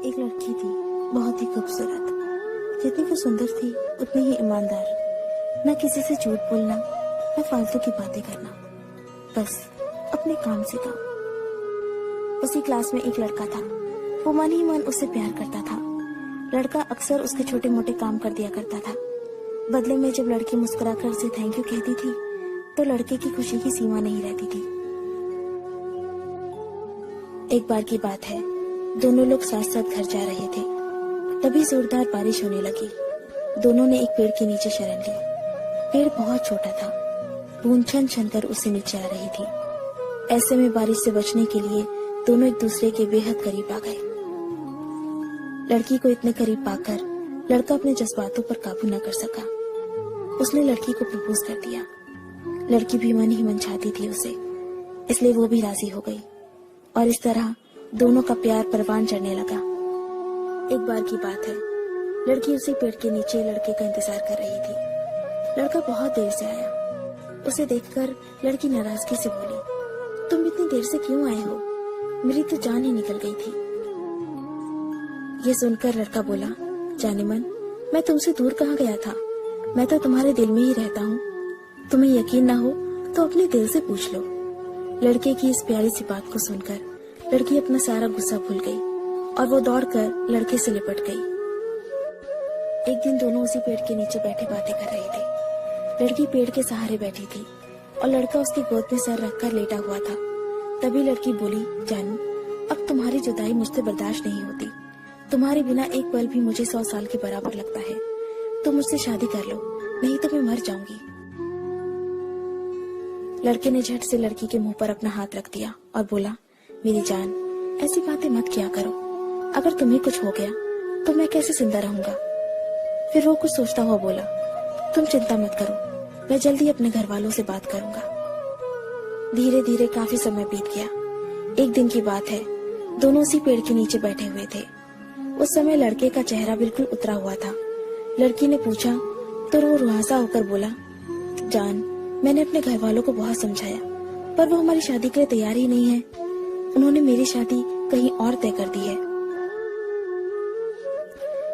एक लड़की थी, बहुत ही खूबसूरत। जितनी वो सुंदर थी उतनी ही ईमानदार। न किसी से झूठ बोलना, न फालतू की बातें करना, बस अपने काम से काम। उसी क्लास में एक लड़का था। वो मन ही मन उससे प्यार करता था। लड़का अक्सर उसके छोटे मोटे काम कर दिया करता था। बदले में जब लड़की मुस्कुराकर उसे थैंक यू कहती थी तो लड़के की खुशी की सीमा नहीं रहती थी। एक बार की बात है, दोनों लोग साथ साथ घर जा रहे थे। तभी जोरदार बारिश होने लगी। दोनों ने एक पेड़ के नीचे शरण ली। पेड़ बहुत छोटा था, बूंद छन छन कर उसे नीचे आ रही थी। ऐसे में बारिश से बचने के लिए दोनों एक दूसरे के बेहद करीब आ गए। लड़की को इतने करीब पाकर लड़का अपने जज्बातों पर काबू न कर सका। उसने लड़की को प्रपोज कर दिया। लड़की भी मन ही मन चाहती थी उसे, इसलिए वो भी राजी हो गई और इस तरह दोनों का प्यार परवान चढ़ने लगा। एक बार की बात है, लड़की उसी पेड़ के नीचे लड़के का इंतजार कर रही थी। लड़का बहुत देर से आया। उसे देखकर लड़की नाराजगी से बोली, तुम इतनी देर से क्यों आए हो? मेरी तो जान ही निकल गई थी। ये सुनकर लड़का बोला, जाने मन, मैं तुमसे दूर कहाँ गया था? मैं तो तुम्हारे दिल में ही रहता हूँ। तुम्हें यकीन ना हो तो अपने दिल से पूछ लो। लड़के की इस प्यारी सी बात को सुनकर लड़की अपना सारा गुस्सा भूल गई और वो दौड़कर लड़के से लिपट गई। एक दिन दोनों उसी पेड़ के नीचे बैठे बातें कर रहे थे। लड़की पेड़ के सहारे बैठी थी और लड़का उसकी गोद में सर रखकर लेटा हुआ था। तभी लड़की बोली, जानू, अब तुम्हारी जुदाई मुझसे बर्दाश्त नहीं होती। तुम्हारे बिना एक पल भी मुझे 100 साल के बराबर लगता है। तुम मुझसे शादी कर लो, नहीं तो मैं मर जाऊंगी। लड़के ने झट से लड़की के मुंह पर अपना हाथ रख दिया और बोला, मेरी जान, ऐसी बातें मत किया करो। अगर तुम्हें कुछ हो गया तो मैं कैसे जिंदा रहूंगा? फिर वो कुछ सोचता हुआ बोला, तुम चिंता मत करो, मैं जल्दी अपने घर वालों से बात करूंगा। धीरे धीरे काफी समय बीत गया। एक दिन की बात है, दोनों उसी पेड़ के नीचे बैठे हुए थे। उस समय लड़के का चेहरा बिल्कुल उतरा हुआ था। लड़की ने पूछा तो वो रुआसा होकर बोला, जान, मैंने अपने घर वालों को बहुत समझाया, पर वो हमारी शादी के लिए तैयार ही नहीं है। उन्होंने मेरी शादी कहीं और तय कर दी है।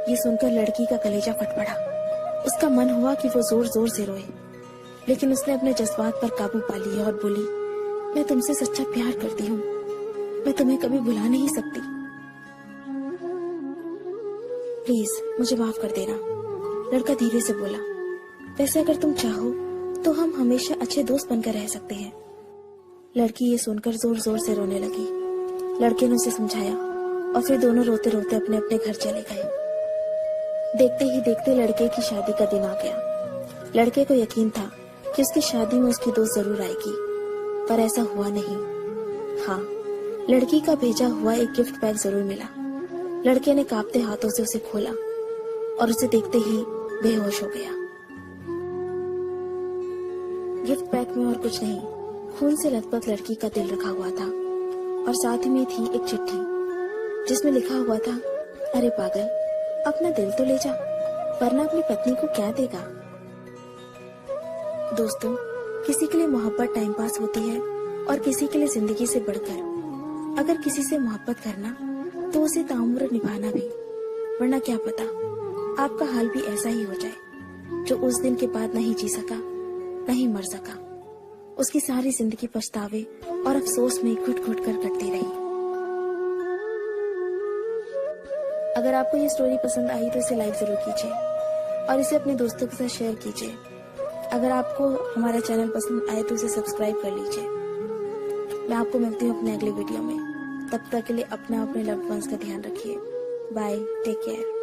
ये सुनकर लड़की का कलेजा फट पड़ा। उसका मन हुआ कि वो जोर जोर से रोए, लेकिन उसने अपने जज्बात पर काबू पा लिया और बोली, मैं तुमसे सच्चा प्यार करती हूँ। मैं तुम्हें कभी भुला नहीं सकती। प्लीज मुझे माफ कर देना। लड़का धीरे से बोला, वैसे अगर तुम चाहो तो हम हमेशा अच्छे दोस्त बनकर रह सकते हैं। लड़की ये सुनकर जोर जोर से रोने लगी। लड़के ने उसे समझाया और फिर दोनों रोते रोते अपने अपने घर चले गए। देखते ही देखते लड़के की शादी का दिन आ गया। लड़के को यकीन था कि उसकी शादी में उसकी दोस्त जरूर आएगी, पर ऐसा हुआ नहीं। हाँ, लड़की का भेजा हुआ एक गिफ्ट बैग जरूर मिला। लड़के ने कांपते हाथों से उसे खोला और उसे देखते ही बेहोश हो गया। गिफ्ट बैग में और कुछ नहीं, खून से लथपथ लड़की का दिल रखा हुआ था और साथ में थी एक चिट्ठी जिसमें लिखा हुआ था, अरे पागल, अपना दिल तो ले जा, वरना अपनी पत्नी को क्या देगा। दोस्तों, किसी के लिए मोहब्बत टाइम पास होती है और किसी के लिए जिंदगी से बढ़कर। अगर किसी से मोहब्बत करना तो उसे ताउम्र निभाना भी, वरना क्या पता आपका हाल भी ऐसा ही हो जाए। जो उस दिन के बाद नहीं जी सका, नहीं मर सका, उसकी सारी जिंदगी पछतावे और अफसोस में घुट घुट कर कटती रही। अगर आपको ये स्टोरी पसंद आई तो इसे लाइक जरूर कीजिए और इसे अपने दोस्तों के साथ शेयर कीजिए। अगर आपको हमारा चैनल पसंद आए तो इसे सब्सक्राइब कर लीजिए। मैं आपको मिलती हूँ अपने अगले वीडियो में। तब तक के लिए अपना अपने लव्ड वंस का ध्यान रखिए। Bye, take care.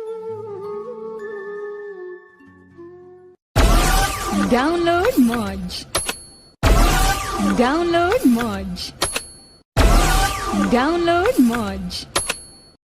Download Moj. Download Moj. Download Moj.